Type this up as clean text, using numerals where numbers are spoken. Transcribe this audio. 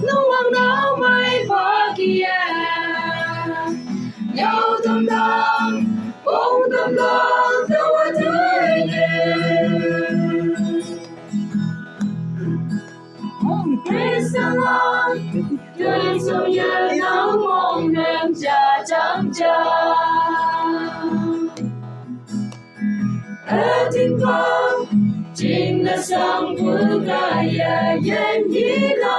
nung hoàng đau mây hoa kia nhau tâm lòng bông tâm lòng theo hoa tươi thế sao lo đời sâu nhớ nắng mong đêm cha trắng cha ở thiên vang chính là sáng của cả nhà yên ý lo